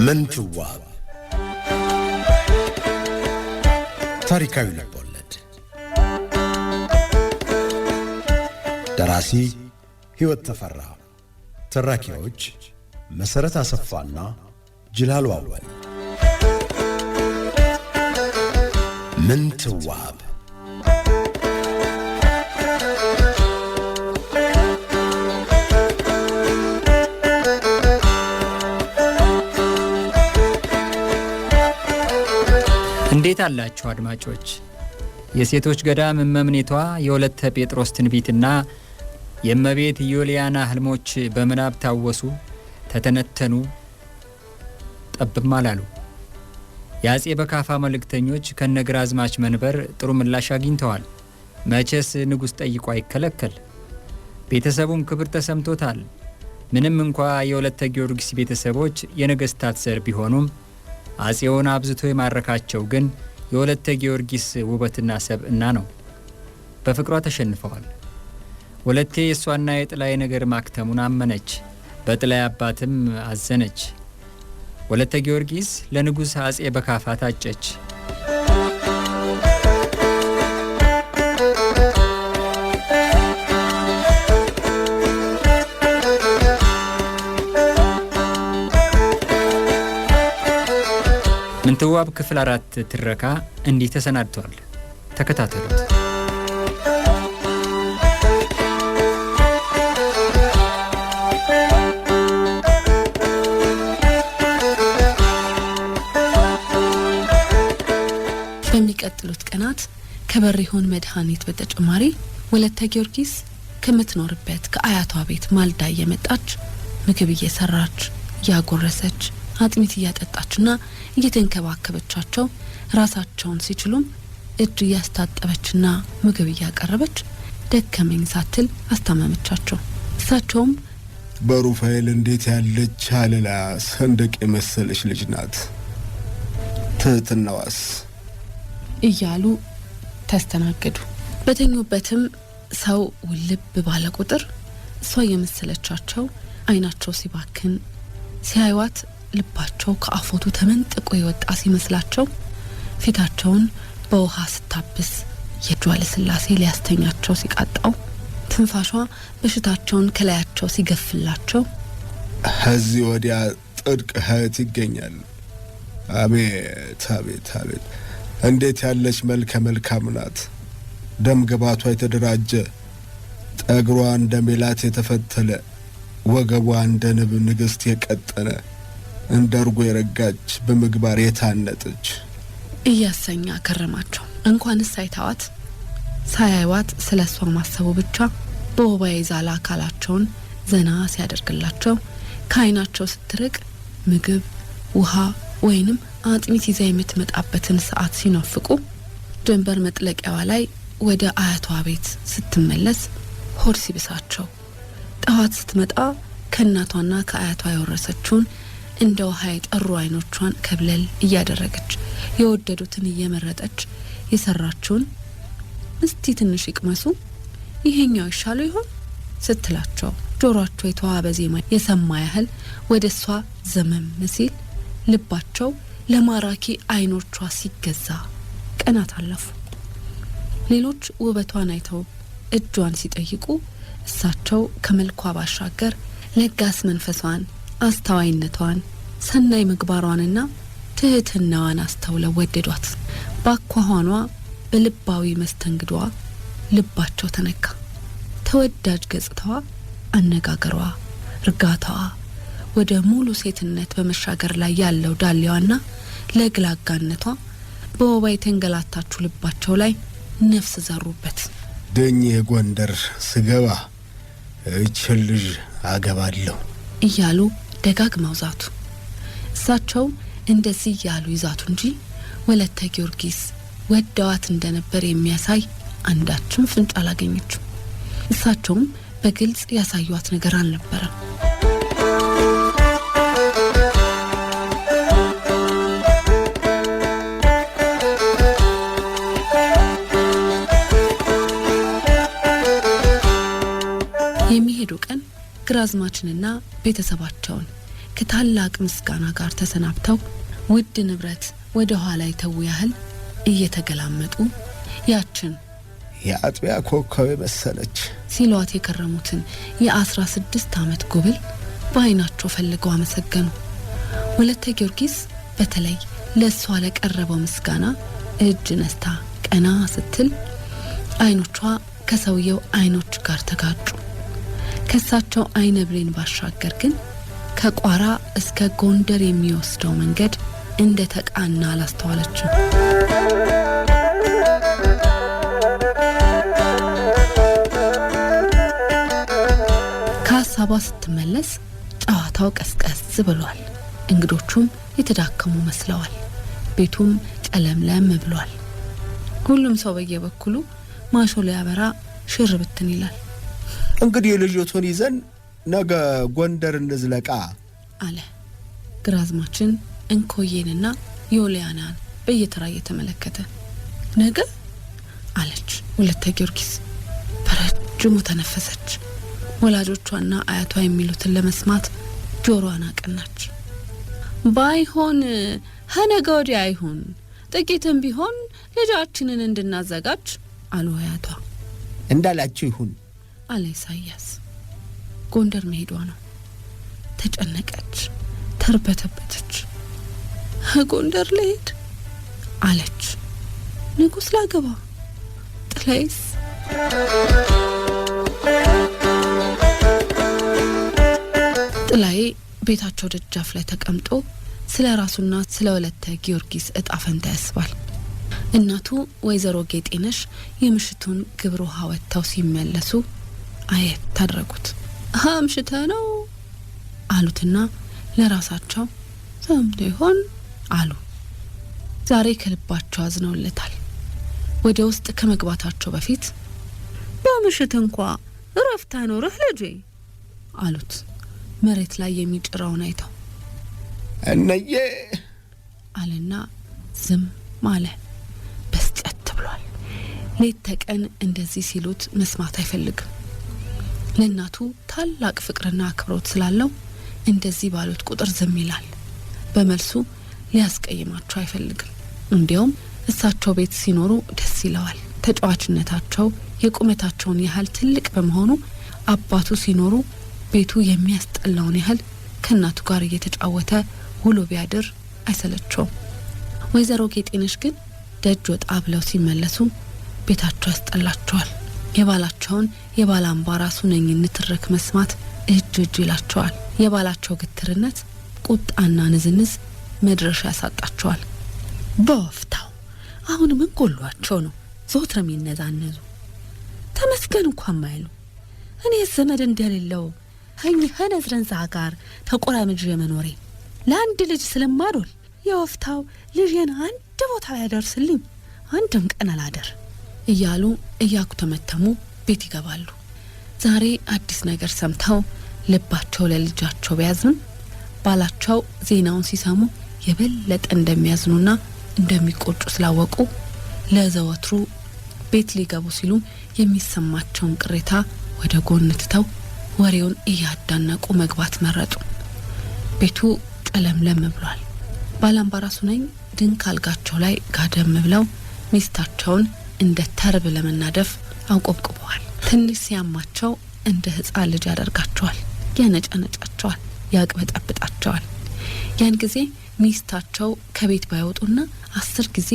ምንትዋብ ታሪካዊ ልቦለድ ደራሲ ሕይወት ተፈራ ተራኪዎች መሰረት አሰፋና ጅላሉ አወል ምንትዋብ እንዴት አላችሁ አድማጮች? የሴቶች ገዳም እመምኔቷ የወለተ ጴጥሮስ ትንቢትና የእመቤት ዮልያና ህልሞች በምናብ ታወሱ፣ ተተነተኑ፣ ጠብም አላሉ። የአጼ በካፋ መልእክተኞች ከነግራዝማች መንበር ጥሩ ምላሽ አግኝተዋል። መቼስ ንጉሥ ጠይቆ አይከለከል። ቤተሰቡም ክብር ተሰምቶታል። ምንም እንኳ የወለተ ጊዮርጊስ ቤተሰቦች የነገስታት ዘር ቢሆኑም አጼውን አብዝቶ የማረካቸው ግን የወለተ ጊዮርጊስ ውበትና ሰብእና ነው። በፍቅሯ ተሸንፈዋል። ወለቴ የሷና የጥላይ ነገር ማክተሙን አመነች። በጥላይ አባትም አዘነች። ወለተ ጊዮርጊስ ለንጉሥ አጼ በካፋ ታጨች። ምንትዋብ ክፍል 4 ትረካ እንዲህ ተሰናድቷል። ተከታተሉት። በሚቀጥሉት ቀናት ከበሪሆን መድኃኒት በተጨማሪ ወለተ ጊዮርጊስ ከምትኖርበት ከአያቷ ቤት ማልዳ እየመጣች ምግብ እየሰራች ያጎረሰች አጥሚት እያጠጣችና እየተንከባከበቻቸው ራሳቸውን ሲችሉም እጅ እያስታጠበችና ምግብ እያቀረበች ደከመኝ ሳትል አስታመመቻቸው። እሳቸውም በሩፋኤል እንዴት ያለች አለላ ሰንደቅ የመሰለች ልጅ ናት፣ ትህትናዋስ እያሉ ተስተናገዱ። በተኙበትም ሰው ውልብ ባለ ቁጥር እሷ የመሰለቻቸው አይናቸው ሲባክን ሲያዩዋት ልባቸው ከአፎቱ ተመንጥቆ የወጣ ሲመስላቸው ፊታቸውን በውሃ ስታብስ የእጇ ለስላሴ ሊያስተኛቸው ሲቃጣው ትንፋሿ በሽታቸውን ከላያቸው ሲገፍላቸው ከዚህ ወዲያ ጥድቅ እህት ይገኛል። አቤት አቤት አቤት እንዴት ያለች መልከ መልካም ናት። ደም ግባቷ የተደራጀ፣ ጠግሯ እንደ ሜላት የተፈተለ፣ ወገቧ እንደ ንብ ንግስት የቀጠነ፣ እንደ እርጎ የረጋች፣ በምግባር የታነጠች እያሰኛ ከረማቸው። እንኳንስ ሳይታዋት ሳያዩዋት ስለሷ ማሰቡ ብቻ በወባ የዛለ አካላቸውን ዘና ሲያደርግላቸው ከአይናቸው ስትርቅ ምግብ፣ ውሃ ወይንም አጥሚት ይዛ የምትመጣበትን ሰዓት ሲናፍቁ ጀንበር መጥለቂያዋ ላይ ወደ አያቷ ቤት ስትመለስ ሆድ ሲብሳቸው ጠዋት ስትመጣ ከእናቷና ከአያቷ የወረሰችውን እንደ ውሃ የጠሩ አይኖቿን ከብለል እያደረገች የወደዱትን እየመረጠች የሰራችውን እስቲ ትንሽ ይቅመሱ ይሄኛው ይሻሉ ይሆን ስትላቸው ጆሮአቸው የተዋበ ዜማ የሰማ ያህል ወደ እሷ ዘመም ሲል ልባቸው ለማራኪ አይኖቿ ሲገዛ ቀናት አለፉ። ሌሎች ውበቷን አይተው እጇን ሲጠይቁ እሳቸው ከመልኳ ባሻገር ለጋስ መንፈሷን፣ አስተዋይነቷን፣ ሰናይ ምግባሯንና ትህትናዋን አስተውለው ወደዷት። ባኳኋኗ በልባዊ መስተንግዷ ልባቸው ተነካ። ተወዳጅ ገጽታዋ፣ አነጋገሯ፣ እርጋታዋ ወደ ሙሉ ሴትነት በመሻገር ላይ ያለው ዳሌዋና ለግላጋነቷ በወባ የተንገላታችሁ ልባቸው ላይ ነፍስ ዘሩበት። ደኝ የጎንደር ስገባ እችን ልጅ አገባለሁ እያሉ ደጋግመው ዛቱ። እሳቸው እንደዚህ እያሉ ይዛቱ እንጂ ወለተ ጊዮርጊስ ወደዋት እንደነበር የሚያሳይ አንዳችም ፍንጭ አላገኘችም። እሳቸውም በግልጽ ያሳዩት ነገር አልነበረም። የሚሄዱ ቀን ግራዝማችንና ቤተሰባቸውን ከታላቅ ምስጋና ጋር ተሰናብተው ውድ ንብረት ወደ ኋላ ይተው ያህል እየተገላመጡ ያችን የአጥቢያ ኮከብ መሰለች ሲሏት የከረሙትን የ16 ዓመት ጉብል በአይናቸው ፈልገው አመሰገኑ። ወለተ ጊዮርጊስ በተለይ ለሷ ለቀረበው ምስጋና እጅ ነስታ ቀና ስትል አይኖቿ ከሰውየው አይኖች ጋር ተጋጩ። ከሳቸው አይነ ብሌን ባሻገር ግን ከቋራ እስከ ጎንደር የሚወስደው መንገድ እንደ ተቃና አላስተዋለችም። ከሀሳቧ ስትመለስ ጨዋታው ቀስቀስ ብሏል። እንግዶቹም የተዳከሙ መስለዋል። ቤቱም ጨለምለም ብሏል። ሁሉም ሰው በየበኩሉ ማሾ ሊያበራ ሽር ብትን ይላል። እንግዲህ ልጆቱን ይዘን ነገ ጎንደር እንዝለቃ አለ ግራዝማችን እንኮዬንና ዮልያናን በየተራ እየተመለከተ። ነገ አለች ወለተ ጊዮርጊስ። በረጅሙ ተነፈሰች። ወላጆቿና አያቷ የሚሉትን ለመስማት ጆሮዋን አቀናች። ባይሆን ሀነገ ወዲያ አይሁን ጥቂትም ቢሆን ልጃችንን እንድናዘጋጅ አሉ አያቷ። እንዳላችሁ ይሁን አለ ኢሳያስ። ጎንደር መሄዷ ነው። ተጨነቀች፣ ተርበተበተች። ጎንደር ልሄድ አለች። ንጉስ ላገባ ጥላይስ ጥላዬ ቤታቸው ደጃፍ ላይ ተቀምጦ ስለ ራሱና ስለ ወለተ ጊዮርጊስ እጣ ፈንታ ያስባል። እናቱ ወይዘሮ ጌጤነሽ የምሽቱን ግብር ውሃ ወጥተው ሲመለሱ አየት ታደረጉት። አምሽተ ነው አሉትና ለራሳቸው ሰምቶ ይሆን አሉ። ዛሬ ከልባቸው አዝነውለታል። ወደ ውስጥ ከመግባታቸው በፊት በምሽት እንኳ እረፍት አይኖርህ ልጄ አሉት። መሬት ላይ የሚጭራውን አይተው እነዬ አለና ዝም አለ። በስጨት ብሏል። ሌት ተቀን እንደዚህ ሲሉት መስማት አይፈልግም። ለእናቱ ታላቅ ፍቅርና አክብሮት ስላለው እንደዚህ ባሉት ቁጥር ዝም ይላል። በመልሱ ሊያስቀይማቸው አይፈልግም። እንዲያውም እሳቸው ቤት ሲኖሩ ደስ ይለዋል። ተጫዋችነታቸው የቁመታቸውን ያህል ትልቅ በመሆኑ አባቱ ሲኖሩ ቤቱ የሚያስጠላውን ያህል ከእናቱ ጋር እየተጫወተ ውሎ ቢያድር አይሰለቸውም። ወይዘሮ ጌጤነሽ ግን ደጅ ወጣ ብለው ሲመለሱ ቤታቸው ያስጠላቸዋል። የባላቸውን የባላምባራሱ ነኝ ንትርክ መስማት እጅ ይላቸዋል። የባላቸው ግትርነት ቁጣና ንዝንዝ መድረሻ ያሳጣቸዋል። በወፍታው አሁን ምን ጎሏቸው ነው ዘወትር የሚነዛነዙ? ተመስገን እንኳን ማይሉ። እኔ ዘመድ እንደሌለው ከነዝረንዛ ጋር ተቆራምጄ መኖሬ ለአንድ ልጅ ስለማዶል የወፍታው ልጄን አንድ ቦታ ያደርስልኝ አንድም ቀን አላደር እያሉ እያኩተመተሙ ቤት ይገባሉ። ዛሬ አዲስ ነገር ሰምተው ልባቸው ለልጃቸው ቢያዝንም ባላቸው ዜናውን ሲሰሙ የበለጠ እንደሚያዝኑና እንደሚቆጩ ስላወቁ ለዘወትሩ ቤት ሊገቡ ሲሉ የሚሰማቸውን ቅሬታ ወደ ጎን ትተው ወሬውን እያዳነቁ መግባት መረጡ። ቤቱ ጨለምለም ብሏል። ባላምባራሱ ነኝ ድንክ አልጋቸው ላይ ጋደም ብለው ሚስታቸውን እንደ ተርብ ለመናደፍ አቆብቁበዋል። ትንሽ ሲያማቸው እንደ ሕፃን ልጅ ያደርጋቸዋል፣ ያነጫነጫቸዋል፣ ያቅበጠብጣቸዋል። ያን ጊዜ ሚስታቸው ከቤት ባይወጡና 10 ጊዜ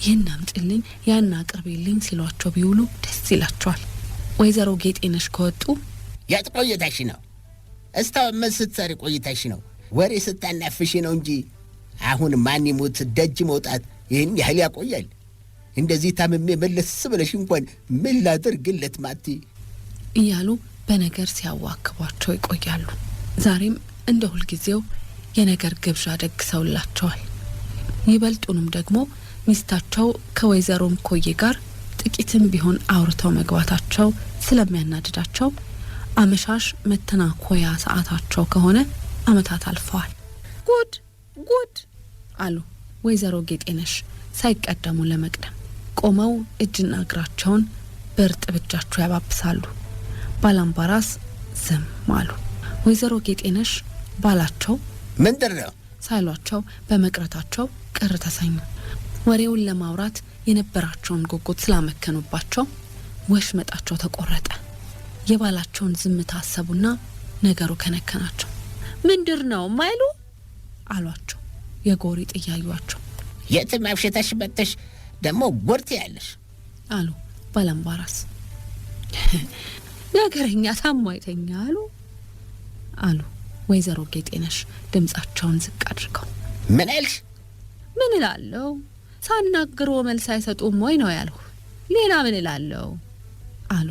ይህን አምጪልኝ ያን አቅርቢልኝ ሲሏቸው ቢውሉ ደስ ይላቸዋል። ወይዘሮ ጌጤነሽ ከወጡ የት ቆይተሽ ነው? እስካሁን ምን ስትሰሪ ቆይተሽ ነው? ወሬ ስታናፍሽ ነው እንጂ አሁን ማን ይሙት ደጅ መውጣት ይህን ያህል ያቆያል? እንደዚህ ታምሜ መለስ ብለሽ እንኳን ምን ላድርግለት ማቲ እያሉ በነገር ሲያዋክቧቸው ይቆያሉ። ዛሬም እንደ ሁልጊዜው የነገር ግብዣ ደግሰውላቸዋል። ይበልጡንም ደግሞ ሚስታቸው ከወይዘሮም ኮዬ ጋር ጥቂትም ቢሆን አውርተው መግባታቸው ስለሚያናድዳቸው አመሻሽ መተናኮያ ሰዓታቸው ከሆነ አመታት አልፈዋል። ጉድ ጉድ አሉ ወይዘሮ ጌጤነሽ ሳይቀደሙ ለመቅደም። ቆመው እጅና እግራቸውን በእርጥብ እጃቸው ያባብሳሉ። ባላምባራስ ዝም አሉ። ወይዘሮ ጌጤነሽ ባላቸው ምንድን ነው ሳሏቸው በመቅረታቸው ቅር ተሰኙ። ወሬውን ለማውራት የነበራቸውን ጉጉት ስላመከኑባቸው ወሽመጣቸው ተቆረጠ። የባላቸውን ዝምታ አሰቡና ነገሩ ከነከናቸው። ምንድር ነው ማይሉ አሏቸው። የጎሪጥ እያዩአቸው የትም አፍሽተሽ መጥተሽ ደግሞ ጎርት ያለሽ አሉ ባላምባራስ። ነገረኛ ታሟይተኛ አሉ ወይዘሮ ጌጤነሽ ድምጻቸውን ዝቅ አድርገው። ምን አልሽ? ምን እላለሁ? ሳናግሮ መልስ አይሰጡም ወይ ነው ያልሁ። ሌላ ምን እላለሁ አሉ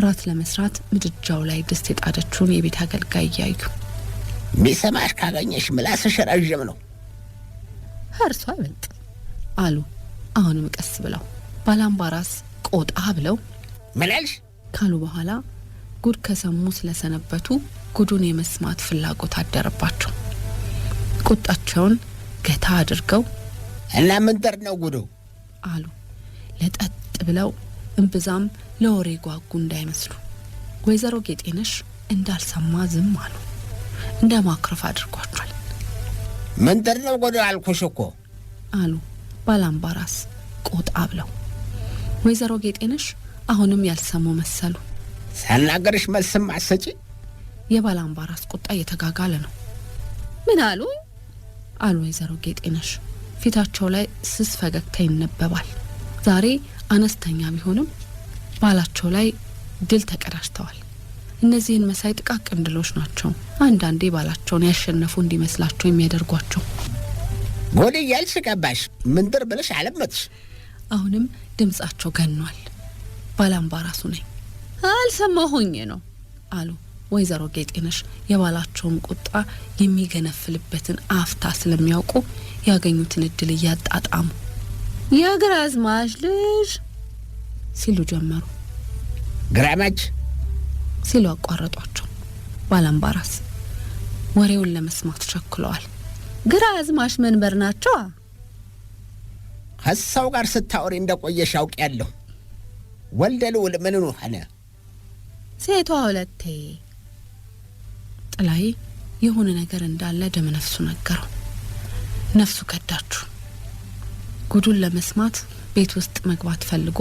ራት ለመስራት ምድጃው ላይ ድስት የጣደችውን የቤት አገልጋይ እያዩ። ሚሰማሽ ካገኘሽ ምላስሽ ረዥም ነው። እርሷ አይበልጥ አሉ አሁንም ቀስ ብለው። ባላምባራስ ቆጣ ብለው ምን አልሽ ካሉ በኋላ ጉድ ከሰሙ ስለሰነበቱ ጉዱን የመስማት ፍላጎት አደረባቸው። ቁጣቸውን ገታ አድርገው እና ምንድር ነው ጉዱ አሉ ለጠጥ ብለው እንብዛም ለወሬ ጓጉ እንዳይመስሉ። ወይዘሮ ጌጤነሽ እንዳልሰማ ዝም አሉ። እንደ ማክረፍ አድርጓቸዋል። ምንድር ነው ጉዱ አልኩሽ እኮ አሉ ባላምባራስ ቆጣ ብለው። ወይዘሮ ጌጤነሽ አሁንም ያልሰሙ መሰሉ። ሳናገርሽ መልስም አሰጪ። የባላምባራስ ቁጣ እየተጋጋለ ነው። ምን አሉ ወይዘሮ ጌጤነሽ። ፊታቸው ላይ ስስ ፈገግታ ይነበባል። ዛሬ አነስተኛ ቢሆንም ባላቸው ላይ ድል ተቀዳጅተዋል። እነዚህን መሳይ ጥቃቅን ድሎች ናቸው አንዳንዴ ባላቸውን ያሸነፉ እንዲመስላቸው የሚያደርጓቸው። ጎል እያልሽ ገባሽ ምንድር ብለሽ አለመጥሽ። አሁንም ድምጻቸው ገኗል። ባላምባራሱ ነኝ አልሰማሁኝ ነው አሉ ወይዘሮ ጌጤነሽ። የባላቸውን ቁጣ የሚገነፍልበትን አፍታ ስለሚያውቁ ያገኙትን እድል እያጣጣሙ የግራዝማች ልጅ ሲሉ ጀመሩ። ግራማች ሲሉ አቋረጧቸው። ባላምባራስ ወሬውን ለመስማት ቸኩለዋል። ግራዝማች መንበር ናቸው። ከሰው ጋር ስታወሪ እንደቆየሽ አውቄያለሁ። ወልደ ልዑል ምን ሆነ? ሴቷ ሁለቴ ጥላይ የሆነ ነገር እንዳለ ደም ነፍሱ ነገረው። ነፍሱ ከዳችሁ። ጉዱን ለመስማት ቤት ውስጥ መግባት ፈልጎ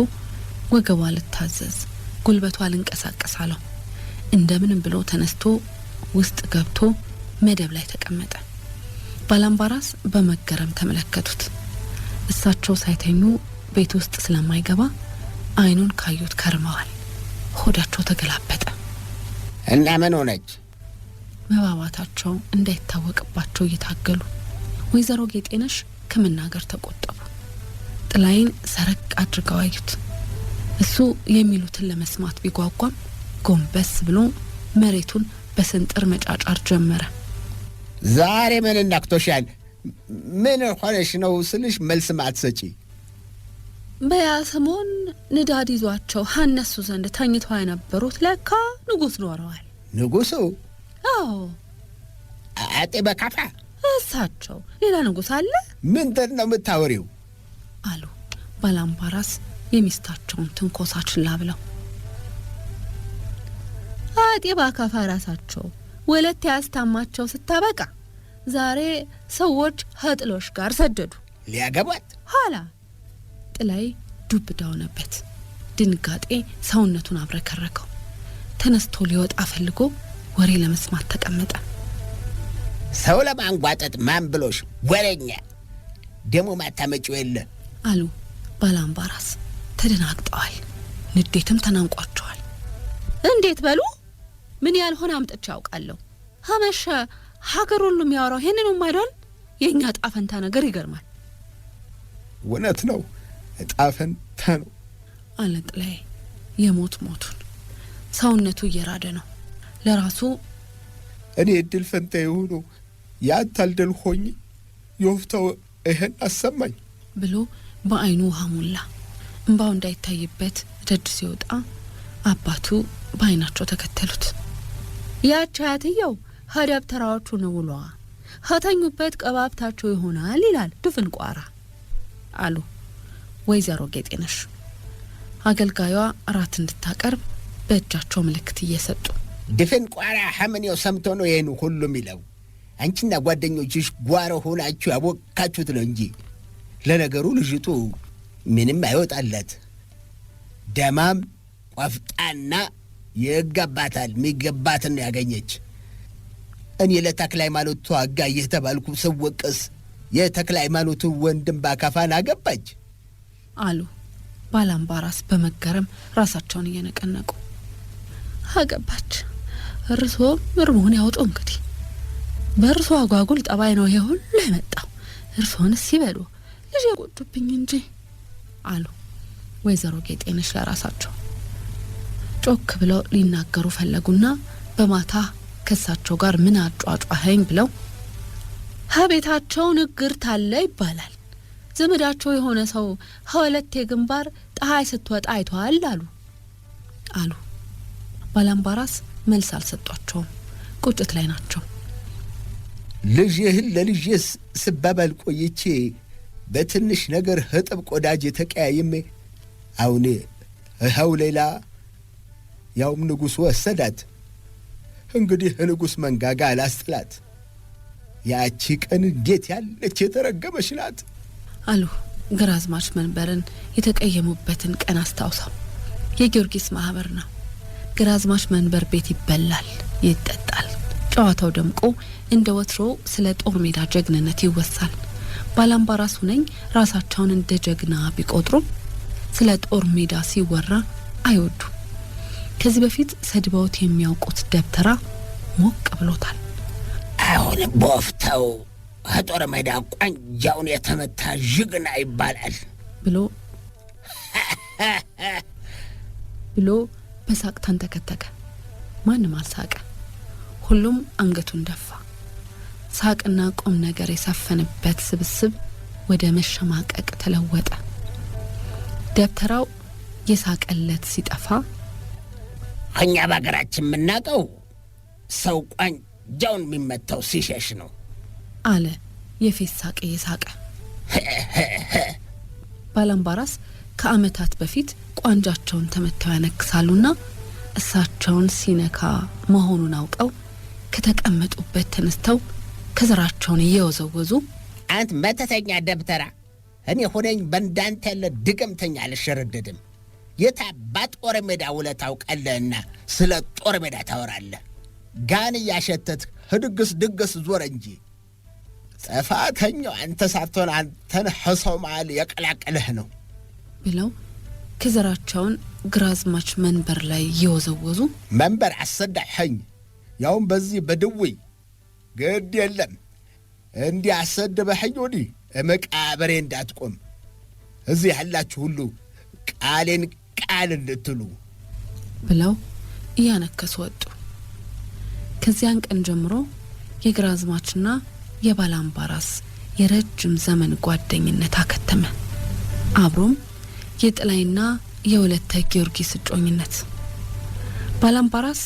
ወገቧ ልታዘዝ ጉልበቷ ልንቀሳቀስ አለው። እንደምንም ብሎ ተነስቶ ውስጥ ገብቶ መደብ ላይ ተቀመጠ። ባላምባራስ በመገረም ተመለከቱት። እሳቸው ሳይተኙ ቤት ውስጥ ስለማይገባ አይኑን ካዩት ከርመዋል። ሆዳቸው ተገላበጠ። እና ምን ሆነች? መባባታቸው እንዳይታወቅባቸው እየታገሉ ወይዘሮ ጌጤነሽ ከመናገር ተቆጠቡ። ጥላይን ሰረቅ አድርገው አዩት። እሱ የሚሉትን ለመስማት ቢጓጓም ጎንበስ ብሎ መሬቱን በስንጥር መጫጫር ጀመረ። ዛሬ ምን እንዳክቶሻል? ምን ሆነሽ ነው ስልሽ መልስ ማትሰጪ? በያሰሞን ንዳድ ይዟቸው ሀነሱ ዘንድ ተኝተው የነበሩት ለካ ንጉስ ኖረዋል። ንጉሱ? አዎ አጤ በካፋ እሳቸው። ሌላ ንጉስ አለ? ምንድን ነው የምታወሪው? አሉ ባላምባራስ የሚስታቸውን ትንኮሳ ችላ ብለው። አጤ በካፋ ራሳቸው ወለቴ ያስታማቸው ስታበቃ ዛሬ ሰዎች ከጥሎሽ ጋር ሰደዱ ሊያገቧት። ኋላ ጥላይ ዱብ ዳውነበት። ድንጋጤ ሰውነቱን አብረከረከው። ተነስቶ ሊወጣ ፈልጎ ወሬ ለመስማት ተቀመጠ። ሰው ለማንጓጠጥ ማን ብሎሽ? ወሬኛ ደሞ ማታመጪው የለ አሉ ባላምባራስ። ተደናግጠዋል። ንዴትም ተናንቋቸዋል። እንዴት በሉ? ምን ያልሆነ አምጥቼ አውቃለሁ። ሀመሸ ሀገር ሁሉ የሚያወራው ይሄንን አይደል? የኛ ጣፈንታ ነገር ይገርማል። እውነት ነው፣ ጣፈንታ ነው አለ ጥላይ የሞት ሞቱን። ሰውነቱ እየራደ ነው። ለራሱ እኔ እድል ፈንታ የሆኑ ያታልደል ሆኝ የወፍታው ይሄን አሰማኝ ብሎ በአይኑ ውሃ ሞላ። እንባው እንዳይታይበት ደድ ሲወጣ አባቱ በአይናቸው ተከተሉት። ያች አያትየው ሀደብተራዎቹ ነው ውሏ ከተኙበት ቀባብታቸው ይሆናል ይላል ድፍን ቋራ አሉ ወይዘሮ ጌጤነሽ። አገልጋዩዋ እራት እንድታቀርብ በእጃቸው ምልክት እየሰጡ ድፍን ቋራ ሐምኔው ሰምቶ ነው ይሄን ሁሉ የሚለው። አንቺና ጓደኞችሽ ጓሮ ሆናችሁ ያቦካችሁት ነው እንጂ ለነገሩ ልጅቱ ምንም አይወጣለት። ደማም ቆፍጣና ይገባታል፣ የሚገባትን ያገኘች። እኔ ለተክለ ሃይማኖት ተዋጋ እየተባልኩ ስወቅስ የተክለ ሃይማኖት ወንድም ባካፋን አገባች አሉ ባላምባራስ በመገረም ራሳቸውን እየነቀነቁ። አገባች? እርሶም እርሙን ያውጡ እንግዲህ። በእርሶ አጓጉል ጠባይ ነው ይሄ ሁሉ የመጣው። እርሶንስ ይበሉ ልጅ የቆጡብኝ እንጂ አሉ ወይዘሮ ጌጤነሽ ለራሳቸው። ጮክ ብለው ሊናገሩ ፈለጉና በማታ ከሳቸው ጋር ምን አጫጫኸኝ ብለው ሀቤታቸው ንግር ታለ ይባላል። ዘመዳቸው የሆነ ሰው ሀወለቴ ግንባር ፀሐይ ስትወጣ አይቷል አሉ። ባላምባራስ መልስ አልሰጧቸውም። ቁጭት ላይ ናቸው። ልጅህን ለልጅስ ስባባል ቆይቼ በትንሽ ነገር ህጥብ ቆዳጅ የተቀያየመ አሁን ይኸው ሌላ ያውም ንጉሥ ወሰዳት። እንግዲህ ንጉሥ መንጋጋ አላስጥላት። ያቺ ቀን እንዴት ያለች የተረገመች ናት አሉ ግራዝማች መንበርን የተቀየሙበትን ቀን አስታውሰው። የጊዮርጊስ ማህበር ነው። ግራዝማች መንበር ቤት ይበላል፣ ይጠጣል። ጨዋታው ደምቆ እንደ ወትሮ ስለ ጦር ሜዳ ጀግንነት ይወሳል። ባላምባራስ ነኝ ራሳቸውን እንደ ጀግና ቢቆጥሩም ስለ ጦር ሜዳ ሲወራ አይወዱ። ከዚህ በፊት ሰድበውት የሚያውቁት ደብተራ ሞቅ ብሎታል። አሁን ቦፍተው ጦር ሜዳ ቋንጃውን የተመታ ጀግና ይባላል ብሎ በሳቅ ተንተከተከ። ማንም አልሳቀ። ሁሉም አንገቱን ደፋ። ሳቅና ቁም ነገር የሰፈነበት ስብስብ ወደ መሸማቀቅ ተለወጠ። ደብተራው የሳቀለት ሲጠፋ እኛ በአገራችን የምናውቀው ሰው ቋንጃውን የሚመታው ሲሸሽ ነው አለ የፌስ ሳቅ የሳቀ። ባላምባራስ ከአመታት በፊት ቋንጃቸውን ተመተው ያነክሳሉና እሳቸውን ሲነካ መሆኑን አውቀው ከተቀመጡበት ተነስተው ከዘራቸውን እየወዘወዙ አንት መተተኛ ደብተራ፣ እኔ ሆነኝ በእንዳንተ ያለ ድግምተኛ አልሸረደድም። የታባት ጦር ሜዳ ውለህ ታውቃለህና ስለ ጦር ሜዳ ታወራለህ? ጋን እያሸተት ድግስ ዞረ እንጂ ጥፋተኛው አንተ ሳትሆን አንተን ሕሰው መሃል የቀላቀለህ ነው ብለው ከዘራቸውን ግራዝማች መንበር ላይ እየወዘወዙ መንበር አሰዳኸኝ፣ ያውም በዚህ በድውይ ግድ የለም እንዲህ አሰድበኸኝ ወዲህ መቃብሬ እንዳትቆም እዚህ ያላችሁ ሁሉ ቃሌን ቃል እንድትሉ ብለው እያነከሱ ወጡ። ከዚያን ቀን ጀምሮ የግራዝማችና የባላምባራስ የረጅም ዘመን ጓደኝነት አከተመ። አብሮም የጥላይና የወለተ ጊዮርጊስ እጮኝነት። ባላምባራስ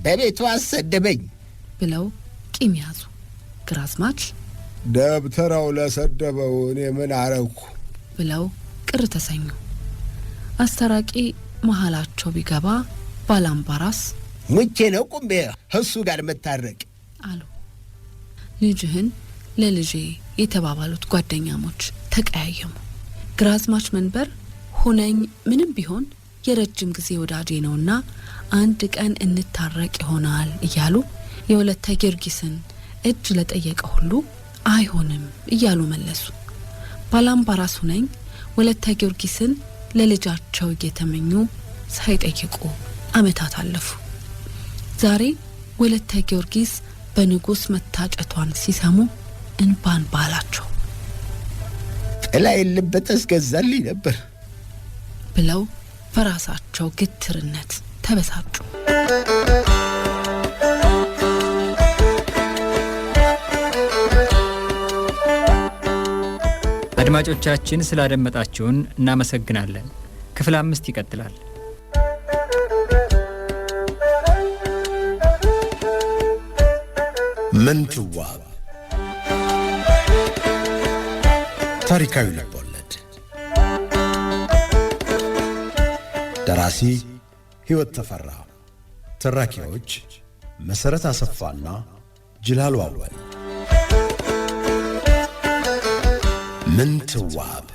በቤቱ አሰደበኝ ብለው ቂም ያዙ። ግራዝማች ደብተራው ለሰደበው እኔ ምን አረኩ ብለው ቅር ተሰኙ። አስተራቂ መሃላቸው ቢገባ ባላምባራስ ሙቼ ነው ቁምቤ እሱ ጋር መታረቅ አሉ። ልጅህን ለልጄ የተባባሉት ጓደኛሞች ተቀያየሙ። ግራዝማች መንበር ሁነኝ ምንም ቢሆን የረጅም ጊዜ ወዳጄ ነውና አንድ ቀን እንታረቅ ይሆናል እያሉ የወለተ ጊዮርጊስን እጅ ለጠየቀ ሁሉ አይሆንም እያሉ መለሱ። ባላምባራስ ሁነኝ ወለተ ጊዮርጊስን ለልጃቸው እየተመኙ ሳይጠይቁ አመታት አለፉ። ዛሬ ወለተ ጊዮርጊስ በንጉስ መታጨቷን ሲሰሙ እንባን ባላቸው። ጥላ የለበት አስገዛልኝ ነበር ብለው በራሳቸው ግትርነት ተበሳጩ። አድማጮቻችን ስላደመጣችሁን እናመሰግናለን። ክፍል 5 ይቀጥላል። ምንትዋብ ታሪካዊ ልቦለድ ደራሲ ሕይወት ተፈራ፣ ተራኪዎች መሰረት አሰፋና ጅላሉ አወል ምንትዋብ